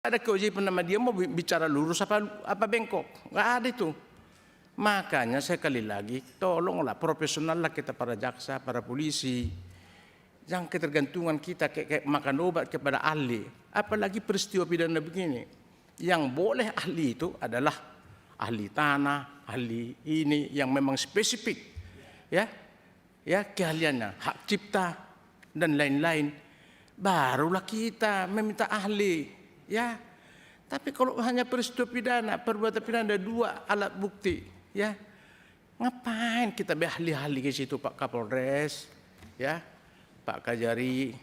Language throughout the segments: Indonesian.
Ada kewajiban nama dia mau bicara lurus apa bengkok, nggak ada itu. Makanya sekali lagi tolonglah profesional lah kita, para jaksa, para polisi, jangan ketergantungan kita kayak makan obat kepada ahli. Apalagi peristiwa pidana begini, yang boleh ahli itu adalah ahli tanah, ahli ini yang memang spesifik, ya keahliannya, hak cipta dan lain-lain. Barulah kita meminta ahli. Ya, tapi kalau hanya peristiwa pidana, perbuatan pidana, ada 2 alat bukti, ya ngapain kita ahli-ahli ke situ, Pak Kapolres, ya Pak Kajari,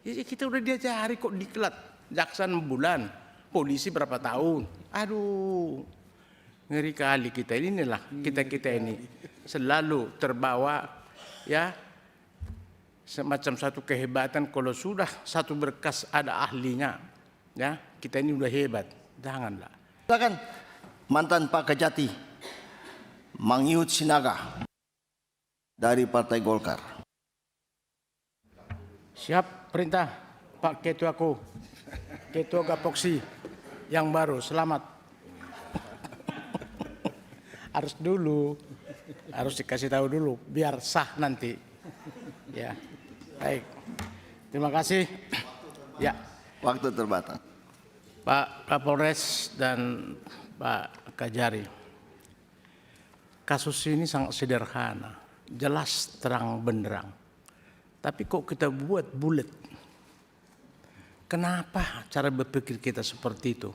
ya, kita udah diajari kok diklat, jaksa 6 bulan, polisi berapa tahun, aduh ngeri kali kita inilah kita ini selalu terbawa, ya semacam satu kehebatan kalau sudah satu berkas ada ahlinya. Ya, kita ini udah hebat, janganlah. Silakan mantan Pak Kejati, Mang Ihut Sinaga dari Partai Golkar. Siap perintah Pak Ketuaku, Ketua Gapoksi yang baru, selamat. harus dikasih tahu dulu biar sah nanti. Ya, baik. Terima kasih. Ya. Waktu terbatas. Pak Kapolres dan Pak Kajari, kasus ini sangat sederhana, jelas terang benderang. Tapi kok kita buat bulat? Kenapa cara berpikir kita seperti itu?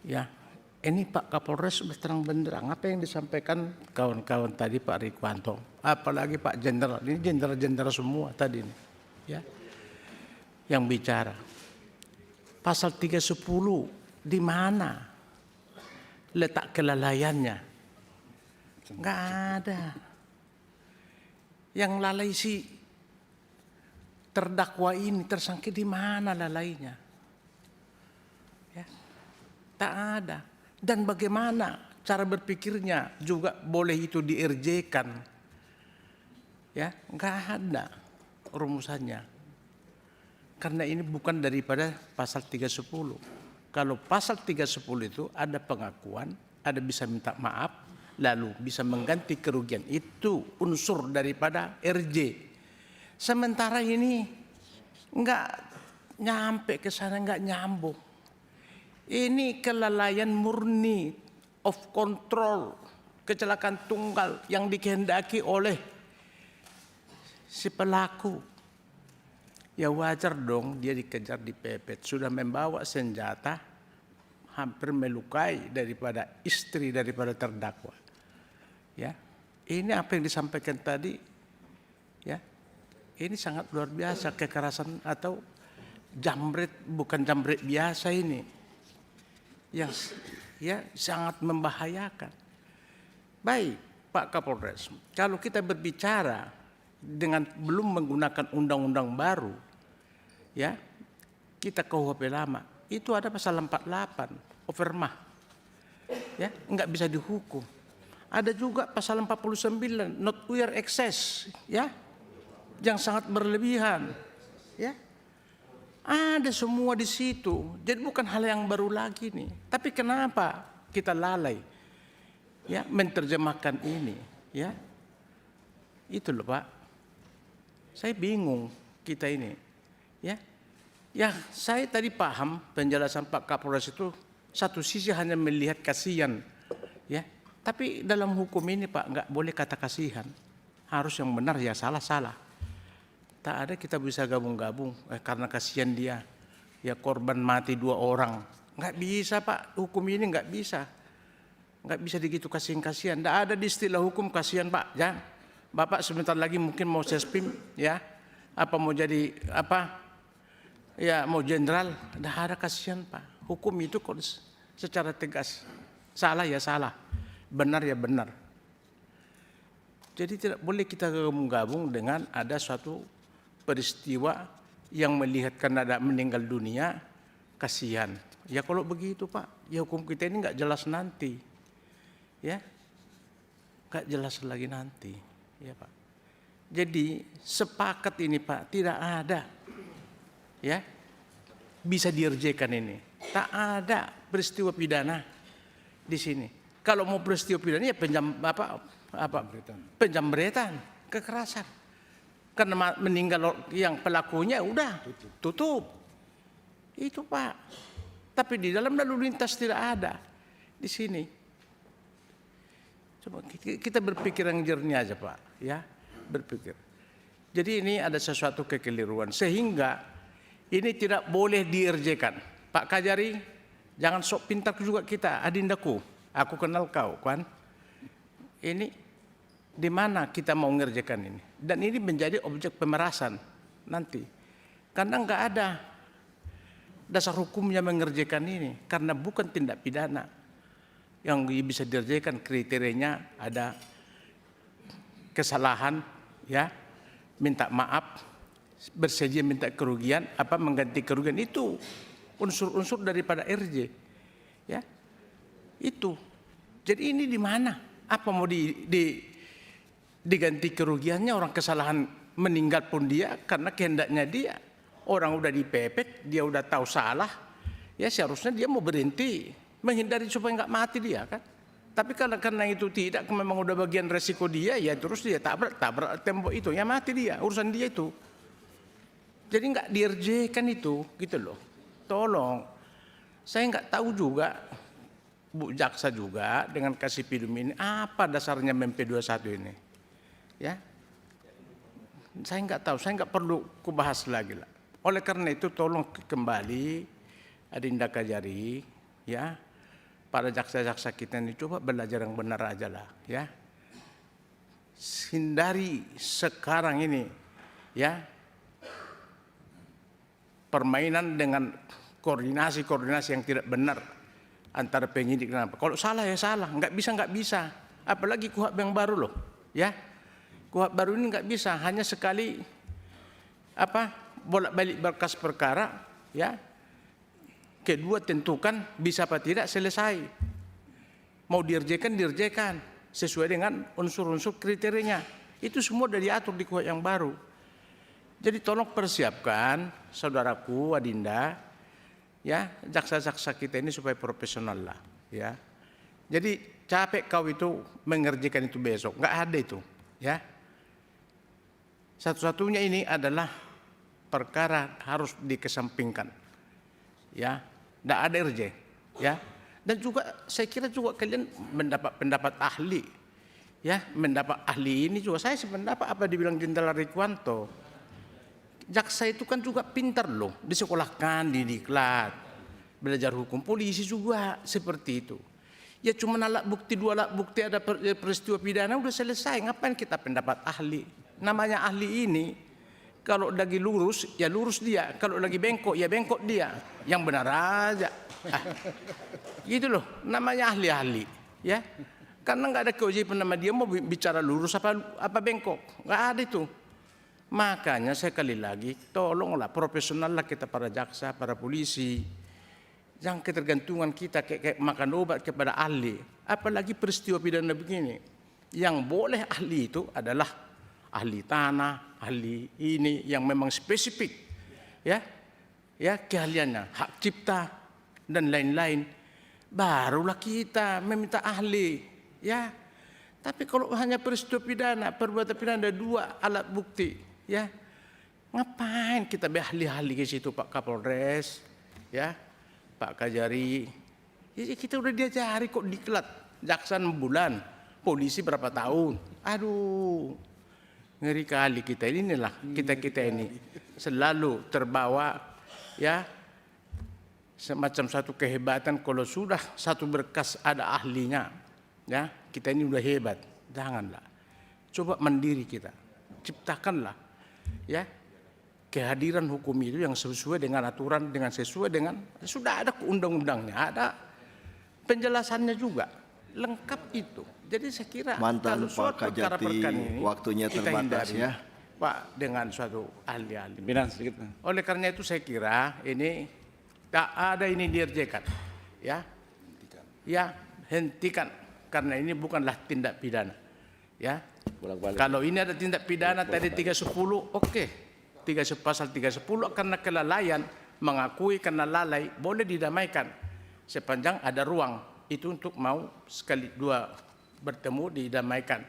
Ya, ini Pak Kapolres sudah terang benderang. Apa yang disampaikan kawan-kawan tadi, Pak Rikwanto, apalagi Pak Jenderal, ini jenderal-jenderal semua tadi ini, ya, yang bicara. Pasal 310 di mana letak kelalaiannya? Enggak ada. Yang lalai si terdakwa ini, tersangka, di mana lalainya? Ya, tak ada. Dan bagaimana cara berpikirnya juga boleh itu di-RJ-kan? Ya, enggak ada rumusannya. Karena ini bukan daripada pasal 310. Kalau pasal 310 itu ada pengakuan, ada bisa minta maaf, lalu bisa mengganti kerugian. Itu unsur daripada RJ. Sementara ini enggak nyampe ke sana, enggak nyambung. Ini kelalaian murni, of control, kecelakaan tunggal yang dikehendaki oleh si pelaku. Ya wajar dong dia dikejar, dipepet, sudah membawa senjata, hampir melukai daripada istri daripada terdakwa. Ya, ini apa yang disampaikan tadi, ya, ini sangat luar biasa, kekerasan atau jambret, bukan jambret biasa ini, yang ya sangat membahayakan. Baik, Pak Kapolres, kalau kita berbicara dengan belum menggunakan undang-undang baru, ya kita KUHP lama, itu ada pasal 48 overmah, ya nggak bisa dihukum. Ada juga pasal 49 not wear excess, ya yang sangat berlebihan, ya ada semua di situ. Jadi bukan hal yang baru lagi nih. Tapi kenapa kita lalai, ya menerjemahkan ini, ya itu loh Pak. Saya bingung kita ini, ya. Ya, saya tadi paham penjelasan Pak Kapolres itu satu sisi hanya melihat kasihan, ya. Tapi dalam hukum ini Pak nggak boleh kata kasihan, harus yang benar ya salah. Tak ada kita bisa gabung-gabung karena kasihan dia, ya korban mati 2 orang, nggak bisa Pak. Hukum ini nggak bisa digitu kasihan. Nggak ada di istilah hukum kasihan Pak, ya. Bapak sebentar lagi mungkin mau sespim, ya, apa mau jadi apa, ya mau jenderal, ada kasihan Pak. Hukum itu kok secara tegas, salah ya salah, benar ya benar. Jadi tidak boleh kita gabung-gabung dengan ada suatu peristiwa yang melihatkan ada meninggal dunia, kasihan. Ya kalau begitu Pak, ya hukum kita ini nggak jelas nanti, ya nggak jelas lagi nanti. Ya Pak. Jadi sepakat ini Pak, tidak ada, ya bisa dikerjakan ini. Tak ada peristiwa pidana di sini. Kalau mau peristiwa pidana ya penjamretan, kekerasan. Karena meninggal yang pelakunya udah tutup. Itu Pak. Tapi di dalam lalu lintas tidak ada di sini. Coba kita berpikir yang jernih aja Pak, ya berpikir. Jadi ini ada sesuatu kekeliruan sehingga ini tidak boleh dikerjakan. Pak Kajari, jangan sok pintar juga kita, adindaku. Aku kenal kau kan. Ini di mana kita mau ngerjakan ini? Dan ini menjadi objek pemerasan nanti. Karena nggak ada dasar hukumnya mengerjakan ini. Karena bukan tindak pidana. Yang bisa dikerjakan kriterianya ada kesalahan, ya, minta maaf, bersedia minta kerugian, mengganti kerugian, itu unsur-unsur daripada RJ, ya, itu. Jadi ini di mana? Apa mau diganti kerugiannya? Orang kesalahan meninggal pun dia karena kehendaknya dia. Orang udah dipepet, dia udah tahu salah, ya seharusnya dia mau berhenti, menghindari supaya nggak mati dia kan. Tapi karena itu tidak, memang udah bagian resiko dia, ya terus dia tabrak tembok itu, ya mati dia, urusan dia itu. Jadi nggak dikerjakan itu, gitu loh. Tolong, saya nggak tahu juga, Bu Jaksa juga dengan kasih pidum ini, apa dasarnya MP21 ini, ya. Saya nggak tahu, saya nggak perlu kubahas lagi lah. Oleh karena itu tolong kembali Adinda Kajari, ya, para jaksa-jaksa kita ini coba belajar yang benar aja lah, ya. Hindari sekarang ini, ya, permainan dengan koordinasi yang tidak benar antara penyidik dan apa. Kalau salah ya salah, nggak bisa. Apalagi KUHP yang baru loh, ya. KUHP baru ini nggak bisa, hanya sekali bolak-balik berkas perkara, ya. Kedua tentukan bisa apa tidak, selesai. Mau dikerjakan sesuai dengan unsur-unsur kriterianya. Itu semua sudah diatur di KUHP yang baru. Jadi tolong persiapkan saudaraku Adinda, ya, jaksa-jaksa kita ini supaya profesional lah, ya. Jadi capek kau itu mengerjakan itu besok, nggak ada itu, ya. Satu-satunya ini adalah perkara harus dikesampingkan, ya. Nggak ada RJ, ya. Dan juga saya kira juga kalian mendapat pendapat ahli, ya, mendapat ahli ini juga saya sependapat apa dibilang Jenderal Rikuanto. Jaksa itu kan juga pintar loh, disekolahkan, didiklat, belajar hukum, polisi juga seperti itu. Ya cuma dua alat bukti ada peristiwa pidana udah selesai, ngapain kita pendapat ahli? Namanya ahli ini kalau lagi lurus ya lurus dia, kalau lagi bengkok ya bengkok dia, yang benar aja. Gitu loh, namanya ahli-ahli, ya. Karena nggak ada kewajiban nama dia mau bicara lurus apa bengkok, nggak ada itu. Makanya sekali lagi tolonglah profesional lah kita para jaksa, para polisi. Jangan ketergantungan kita kayak makan obat kepada ahli. Apalagi peristiwa pidana begini. Yang boleh ahli itu adalah ahli tanah, ahli ini yang memang spesifik, ya, ya keahliannya, hak cipta dan lain-lain. Barulah kita meminta ahli, ya. Tapi kalau hanya peristiwa pidana, perbuatan pidana ada 2 alat bukti, ya, ngapain kita ahli-ahli ke situ, Pak Kapolres, ya, Pak Kajari. Ya, kita udah diajari kok diklat, jaksa 6 bulan, polisi berapa tahun. Aduh, ngeri kali kita inilah, kita ini selalu terbawa, ya, semacam satu kehebatan kalau sudah satu berkas ada ahlinya, ya, kita ini udah hebat. Janganlah, coba mandiri kita, ciptakanlah, ya, kehadiran hukum itu yang sesuai dengan aturan, dengan sesuai dengan sudah ada undang-undangnya, ada penjelasannya juga lengkap itu. Jadi saya kira mantan kalau suatu Pak Kajati ini waktunya terbatas, hindari, ya, Pak, dengan suatu ahli-ahli. Pimpinan sedikit. Oleh karena itu saya kira ini tak ada ini dikerjakan, ya, ya hentikan karena ini bukanlah tindak pidana, ya. Bolak-balik. Kalau ini ada tindak pidana tadi 310, oke. Pasal 310 karena kelalaian mengakui karena lalai boleh didamaikan sepanjang ada ruang itu untuk mau sekali dua bertemu didamaikan,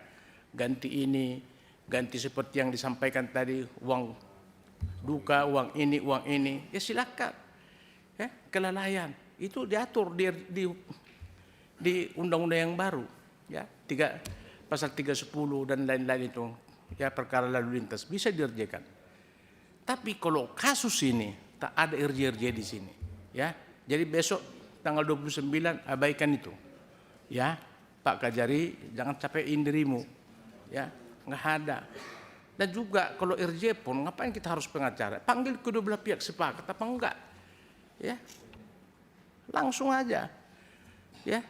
ganti ini, ganti seperti yang disampaikan tadi, uang duka, uang ini, ya silakan. Ya, kelalaian itu diatur di undang-undang yang baru, ya, pasal 310 dan lain-lain itu, ya, perkara lalu lintas bisa dikerjakan. Tapi kalau kasus ini tak ada RJ di sini, ya. Jadi besok tanggal 29 abaikan itu, ya. Pak Kajari jangan capein dirimu, ya, nggak ada. Dan juga kalau RJ pun ngapain kita harus pengacara? Panggil kedua belah pihak sepakat apa enggak, ya, langsung aja, ya.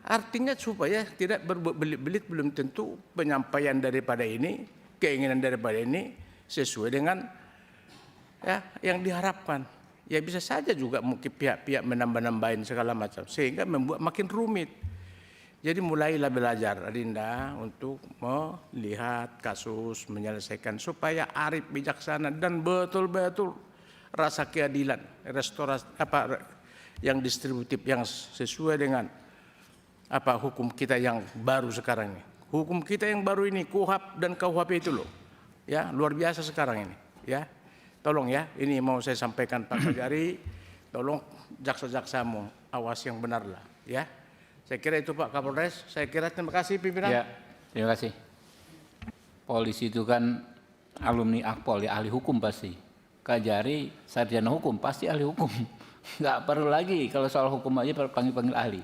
Artinya supaya tidak berbelit-belit, belum tentu penyampaian daripada ini, keinginan daripada ini sesuai dengan, ya, yang diharapkan. Ya bisa saja juga mungkin pihak-pihak menambah-nambahin segala macam sehingga membuat makin rumit. Jadi mulailah belajar Adinda untuk melihat kasus, menyelesaikan supaya arif, bijaksana dan betul-betul rasa keadilan, restorasi yang distributif yang sesuai dengan hukum kita yang baru sekarang ini. Hukum kita yang baru ini KUHP dan KUHP itu loh, ya, luar biasa sekarang ini, ya. Tolong ya, ini mau saya sampaikan Pak Kajari, tolong jaksa-jaksamu awas yang benar lah, ya. Saya kira itu Pak Kapolres. Saya kira terima kasih pimpinan. Ya, terima kasih. Polisi itu kan alumni Akpol, ya, ahli hukum pasti. Kajari sarjana hukum, pasti ahli hukum. Nggak perlu lagi kalau soal hukum aja panggil-panggil ahli.